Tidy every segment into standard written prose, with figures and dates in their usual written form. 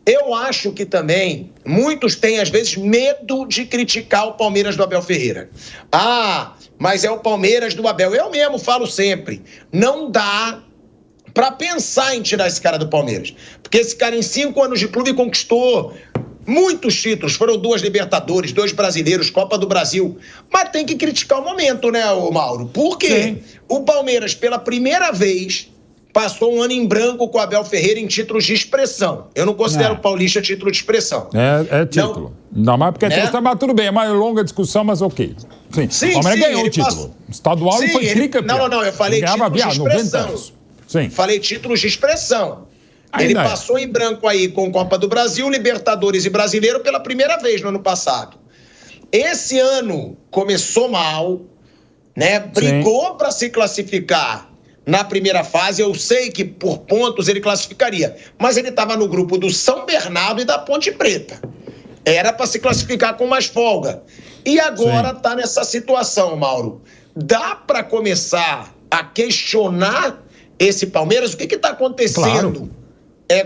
Eu acho que também muitos têm, às vezes, medo de criticar o Palmeiras do Abel Ferreira. Ah, mas é o Palmeiras do Abel. Eu mesmo falo sempre, não dá para pensar em tirar esse cara do Palmeiras. Porque esse cara, em 5 anos de clube, conquistou muitos títulos. Foram 2 Libertadores, 2 brasileiros, Copa do Brasil. Mas tem que criticar o momento, né, Mauro? Por quê? O Palmeiras, pela primeira vez, passou um ano em branco com o Abel Ferreira em títulos de expressão. Eu não considero o Paulista título de expressão. É título. Não, mas porque mas tudo bem, é uma longa discussão, mas ok. Sim, o Palmeiras ganhou o título. Estadual e foi tricampeão. Não, eu falei títulos de expressão. Sim. Falei títulos de expressão. Ele passou em branco aí com Copa do Brasil, Libertadores e Brasileiro pela primeira vez no ano passado. Esse ano começou mal, né? Brigou para se classificar na primeira fase. Eu sei que por pontos ele classificaria, mas ele estava no grupo do São Bernardo e da Ponte Preta. Era para se classificar com mais folga. E agora está nessa situação, Mauro. Dá para começar a questionar esse Palmeiras? O que está acontecendo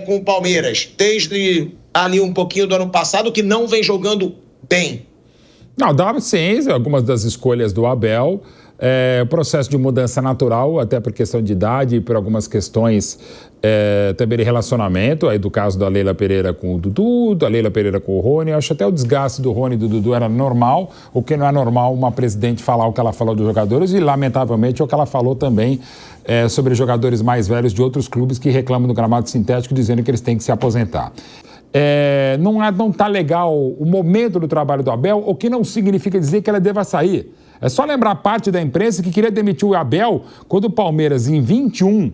com o Palmeiras desde ali um pouquinho do ano passado, que não vem jogando bem? Não, dá sim, algumas das escolhas do Abel. Processo de mudança natural, até por questão de idade e por algumas questões também de relacionamento, aí do caso da Leila Pereira com o Dudu, da Leila Pereira com o Rony. Eu acho até o desgaste do Rony e do Dudu era normal, o que não é normal uma presidente falar o que ela falou dos jogadores e, lamentavelmente, o que ela falou também sobre jogadores mais velhos de outros clubes que reclamam do gramado sintético, dizendo que eles têm que se aposentar. Não está legal o momento do trabalho do Abel, o que não significa dizer que ela deva sair. É só lembrar parte da imprensa que queria demitir o Abel quando o Palmeiras, em 21,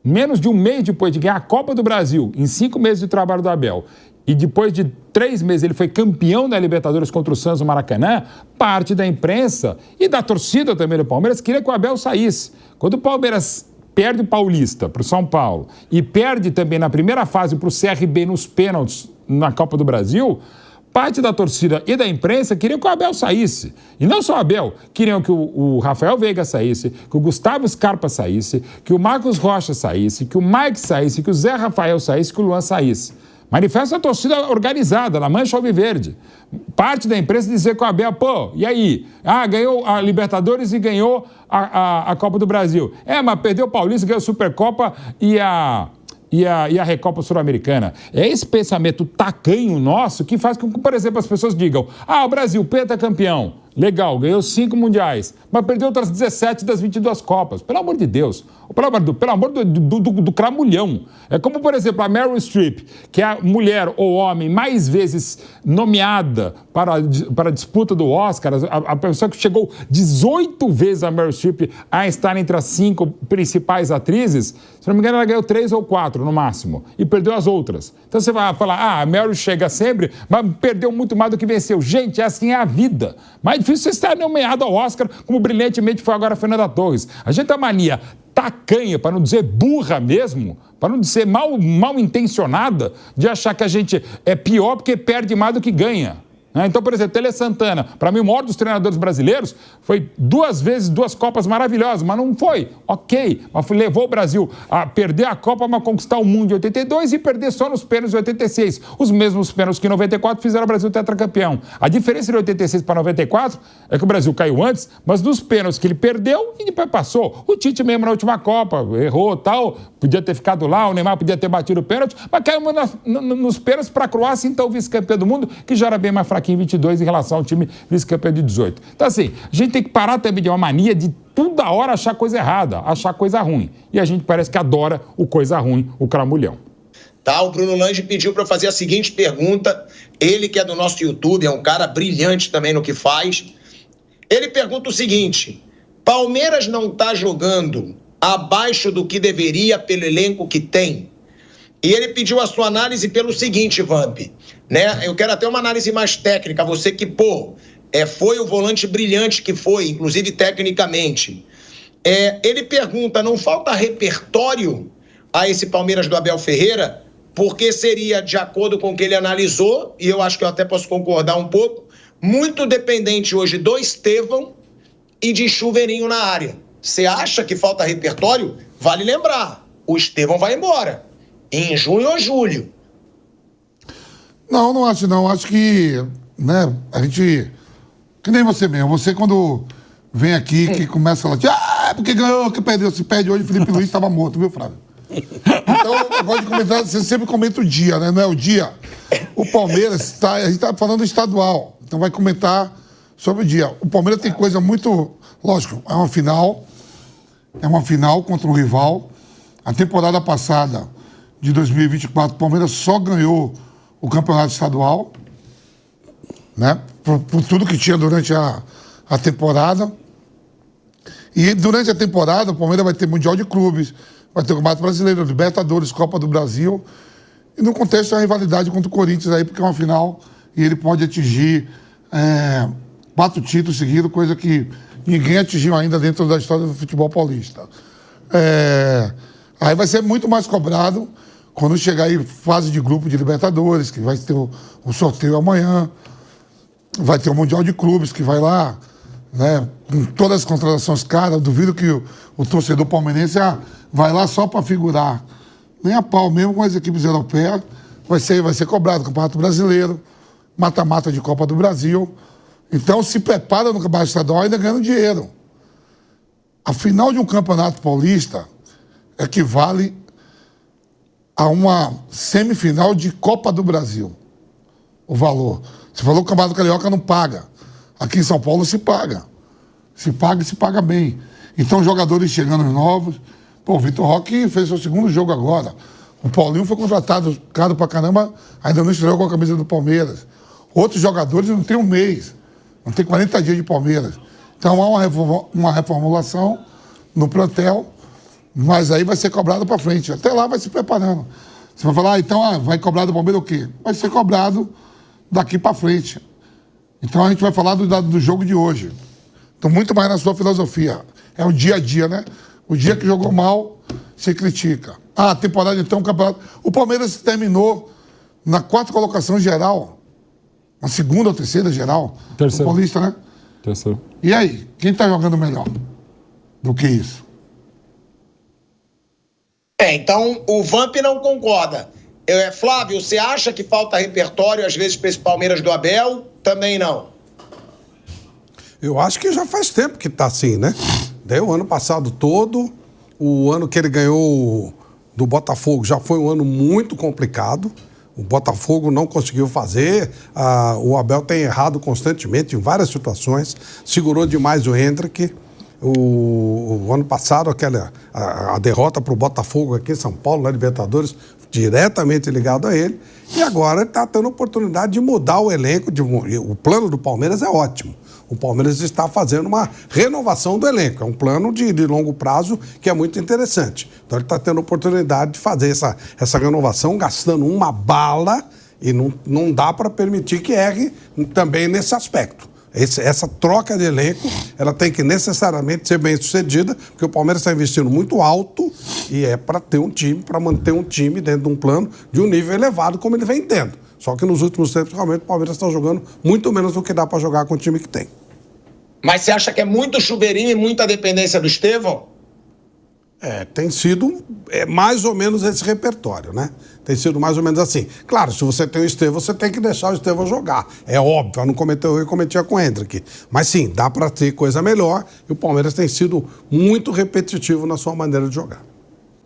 menos de um mês depois de ganhar a Copa do Brasil, em 5 meses de trabalho do Abel, e depois de 3 meses ele foi campeão da Libertadores contra o Santos no Maracanã, parte da imprensa e da torcida também do Palmeiras queria que o Abel saísse. Quando o Palmeiras perde o Paulista para o São Paulo e perde também na primeira fase para o CRB nos pênaltis na Copa do Brasil, parte da torcida e da imprensa queriam que o Abel saísse. E não só o Abel, queriam que o Rafael Veiga saísse, que o Gustavo Scarpa saísse, que o Marcos Rocha saísse, que o Mike saísse, que o Zé Rafael saísse, que o Luan saísse. Manifesta a torcida organizada, na Mancha Alviverde. Parte da imprensa dizer que o Abel, e aí? Ganhou a Libertadores e ganhou a Copa do Brasil. Mas perdeu o Paulista, ganhou a Supercopa e a Recopa Sul-Americana. É esse pensamento tacanho nosso que faz com que, por exemplo, as pessoas digam: o Brasil, pentacampeão, legal, ganhou 5 mundiais, mas perdeu outras 17 das 22 Copas. Pelo amor de Deus. Pelo amor do cramulhão. É como, por exemplo, a Meryl Streep, que é a mulher ou homem mais vezes nomeada para a disputa do Oscar, a pessoa que chegou 18 vezes a Meryl Streep a estar entre as 5 principais atrizes. Se não me engano, ela ganhou 3 ou 4 no máximo e perdeu as outras. Então você vai falar: a Meryl chega sempre, mas perdeu muito mais do que venceu. Gente, assim é a vida. Mais difícil você estar nomeado ao Oscar, como brilhantemente foi agora a Fernanda Torres. A gente tem a mania tacanha, para não dizer burra mesmo, para não dizer mal intencionada, de achar que a gente é pior porque perde mais do que ganha. Então, por exemplo, Tele Santana, para mim o maior dos treinadores brasileiros, foi 2 vezes 2 Copas maravilhosas, mas não foi, ok, mas levou o Brasil a perder a Copa, mas conquistar o mundo em 82 e perder só nos pênaltis de 86. Os mesmos pênaltis que em 94 fizeram o Brasil tetracampeão. A diferença de 86 para 94 é que o Brasil caiu antes, mas nos pênaltis que ele perdeu e depois passou. O Tite mesmo na última Copa errou, tal, podia ter ficado lá, o Neymar podia ter batido o pênalti, mas caiu nos pênaltis para a Croácia, então vice-campeão do mundo, que já era bem mais fraquinho em 22 em relação ao time vice-campeão de 18. Então, assim, a gente tem que parar também de uma mania de toda hora achar coisa errada, achar coisa ruim. E a gente parece que adora o coisa ruim, o cramulhão. O Bruno Lange pediu para eu fazer a seguinte pergunta. Ele, que é do nosso YouTube, é um cara brilhante também no que faz. Ele pergunta o seguinte: Palmeiras não está jogando abaixo do que deveria pelo elenco que tem? E ele pediu a sua análise pelo seguinte, Vamp, né? Eu quero até uma análise mais técnica. Você que, foi o volante brilhante que foi, inclusive tecnicamente. Ele pergunta: não falta repertório a esse Palmeiras do Abel Ferreira? Porque seria, de acordo com o que ele analisou, e eu acho que eu até posso concordar um pouco, muito dependente hoje do Estevão e de Chuveirinho na área. Você acha que falta repertório? Vale lembrar, o Estevão vai embora em junho ou julho. Não, não acho não. Acho que, né, a gente... Que nem você mesmo. Você quando vem aqui, que começa a latir, porque ganhou, que perdeu. Se perde hoje, Felipe Luiz estava morto, viu, Flávio? Então, eu gosto de comentar, você sempre comenta o dia, né? Não é o dia. O Palmeiras, a gente está falando estadual, então vai comentar sobre o dia. O Palmeiras tem coisa muito... Lógico, é uma final contra um rival. A temporada passada, de 2024, o Palmeiras só ganhou o campeonato estadual, né? Por tudo que tinha durante a temporada. E durante a temporada, o Palmeiras vai ter Mundial de Clubes, vai ter o Campeonato Brasileiro, Libertadores, Copa do Brasil. E no contexto da rivalidade contra o Corinthians aí, porque é uma final e ele pode atingir 4 títulos seguidos, coisa que ninguém atingiu ainda dentro da história do futebol paulista. Aí vai ser muito mais cobrado quando chegar aí fase de grupo de Libertadores, que vai ter o sorteio amanhã, vai ter o Mundial de Clubes, que vai lá, né, com todas as contratações caras. Eu duvido que o torcedor palmeirense vai lá só para figurar. Nem a pau, mesmo com as equipes europeias, vai ser cobrado. Campeonato Brasileiro, mata-mata de Copa do Brasil. Então, se prepara no Campeonato Estadual ainda ganhando dinheiro. A final de um Campeonato Paulista equivale a uma semifinal de Copa do Brasil. O valor. Você falou que o Campeonato Carioca não paga. Aqui em São Paulo se paga. Se paga e se paga bem. Então, jogadores chegando novos. Pô, o Vitor Roque fez seu segundo jogo agora. O Paulinho foi contratado caro pra caramba, ainda não estreou com a camisa do Palmeiras. Outros jogadores não tem um mês. Não tem 40 dias de Palmeiras. Então, há uma reformulação no plantel, mas aí vai ser cobrado para frente. Até lá vai se preparando. Você vai falar, então, vai cobrar do Palmeiras o quê? Vai ser cobrado daqui para frente. Então, a gente vai falar do jogo de hoje. Então, muito mais na sua filosofia. É o dia a dia, né? O dia que jogou mal, você critica. A temporada, então, o campeonato... O Palmeiras terminou na 4ª colocação geral. Na 2ª ou 3ª geral. Terceiro. O Paulista, né? Terceiro. E aí? Quem está jogando melhor do que isso? Então o Vamp não concorda. Flávio, você acha que falta repertório às vezes para esse Palmeiras do Abel? Também não. Eu acho que já faz tempo que tá assim, né? Daí o ano passado todo, o ano que ele ganhou do Botafogo já foi um ano muito complicado. O Botafogo não conseguiu fazer, o Abel tem errado constantemente em várias situações, segurou demais o Hendrick. O ano passado, a derrota para o Botafogo aqui em São Paulo, na Libertadores, diretamente ligado a ele. E agora ele está tendo a oportunidade de mudar o elenco. O plano do Palmeiras é ótimo. O Palmeiras está fazendo uma renovação do elenco. É um plano de longo prazo que é muito interessante. Então ele está tendo a oportunidade de fazer essa renovação gastando uma bala e não dá para permitir que erre também nesse aspecto. Essa troca de elenco, ela tem que necessariamente ser bem sucedida, porque o Palmeiras está investindo muito alto e é para ter um time, para manter um time dentro de um plano de um nível elevado, como ele vem tendo. Só que nos últimos tempos, realmente, o Palmeiras está jogando muito menos do que dá para jogar com o time que tem. Mas você acha que é muito chuveirinho e muita dependência do Estevão? Tem sido mais ou menos esse repertório, né? Tem sido mais ou menos assim. Claro, se você tem o Estevão, você tem que deixar o Estevão jogar. É óbvio, não cometeu eu cometia com o Hendrick. Mas sim, dá para ter coisa melhor e o Palmeiras tem sido muito repetitivo na sua maneira de jogar.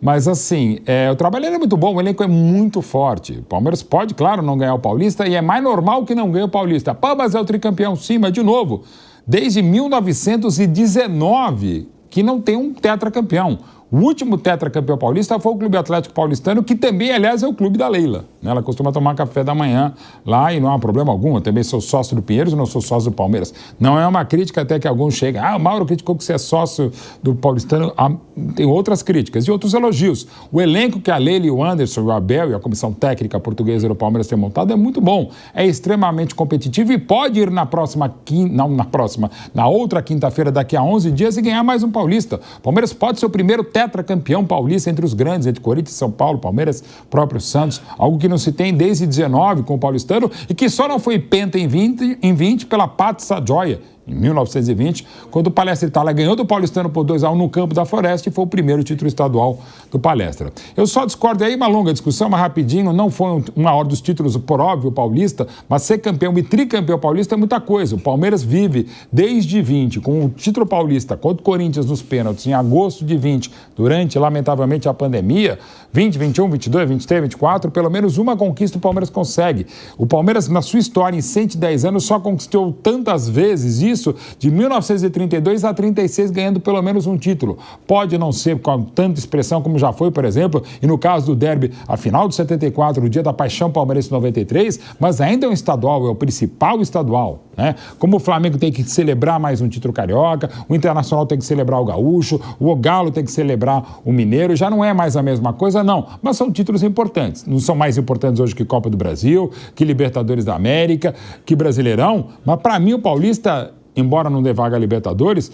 Mas assim, o trabalho é muito bom, o elenco é muito forte. O Palmeiras pode, claro, não ganhar o Paulista e é mais normal que não ganhe o Paulista. Pá, mas é o tricampeão, sim, mas de novo, desde 1919 que não tem um tetracampeão. O último tetracampeão paulista foi o Clube Atlético Paulistano, que também, aliás, é o clube da Leila. Ela costuma tomar café da manhã lá e não há problema algum. Eu também sou sócio do Pinheiros e não sou sócio do Palmeiras. Não é uma crítica até que alguns chegam. O Mauro criticou que você é sócio do Paulistano. Tem outras críticas e outros elogios. O elenco que a Leila, o Anderson, o Abel e a comissão técnica portuguesa do Palmeiras têm montado é muito bom. É extremamente competitivo e pode ir na outra quinta-feira, daqui a 11 dias, e ganhar mais um Paulista. O Palmeiras pode ser o primeiro tetracampeão paulista entre os grandes, entre Corinthians, São Paulo, Palmeiras, próprio Santos, algo que não se tem desde 19 com o paulistano e que só não foi penta em 20 pela Patsa Joia, em 1920, quando o Palestra Itália ganhou do Paulistano por 2-1 no campo da Floresta e foi o primeiro título estadual do Palestra. Eu só discordo aí, uma longa discussão, mas rapidinho, não foi uma hora dos títulos, por óbvio, paulista, mas ser campeão e tricampeão paulista é muita coisa. O Palmeiras vive desde 20, com o título paulista contra o Corinthians nos pênaltis em agosto de 20, durante, lamentavelmente, a pandemia, 20, 21, 22, 23, 24, pelo menos uma conquista o Palmeiras consegue. O Palmeiras, na sua história, em 110 anos, só conquistou tantas vezes isso, de 1932 a 36, ganhando pelo menos um título. Pode não ser com tanta expressão como já foi, por exemplo, e no caso do derby, a final de 74, o dia da paixão palmeirense 93, mas ainda é um estadual, é o principal estadual, né? Como o Flamengo tem que celebrar mais um título carioca, o Internacional tem que celebrar o gaúcho, o Galo tem que celebrar o mineiro, já não é mais a mesma coisa, não, mas são títulos importantes. Não são mais importantes hoje que Copa do Brasil, que Libertadores da América, que Brasileirão, mas para mim o paulista, embora não dê vaga a Libertadores,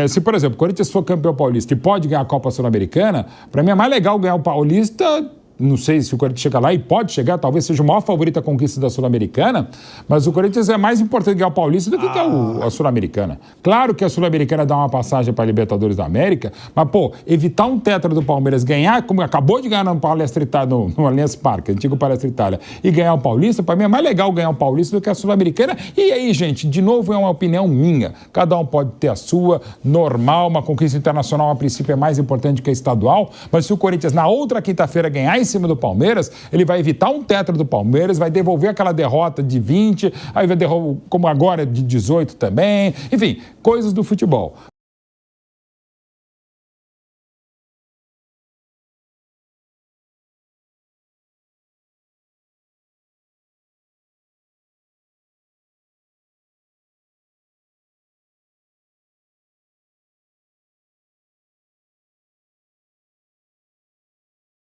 se, por exemplo, o Corinthians for campeão paulista e pode ganhar a Copa Sul-Americana, para mim é mais legal ganhar o Paulista. Não sei se o Corinthians chega lá e pode chegar, talvez seja o maior favorito à conquista da Sul-Americana, mas o Corinthians é mais importante ganhar o Paulista do que a Sul-Americana. Claro que a Sul-Americana dá uma passagem para a Libertadores da América, mas, pô, evitar um tetra do Palmeiras ganhar, como acabou de ganhar no Palestra Itália, no Allianz Parque, antigo Palestra Itália, e ganhar o Paulista, para mim é mais legal ganhar o Paulista do que a Sul-Americana. E aí, gente, de novo é uma opinião minha. Cada um pode ter a sua, normal, uma conquista internacional a princípio é mais importante que a estadual, mas se o Corinthians na outra quinta-feira ganhar em cima do Palmeiras, ele vai evitar um tetra do Palmeiras, vai devolver aquela derrota de 20, aí vai devolver, como agora, de 18 também. Enfim, coisas do futebol.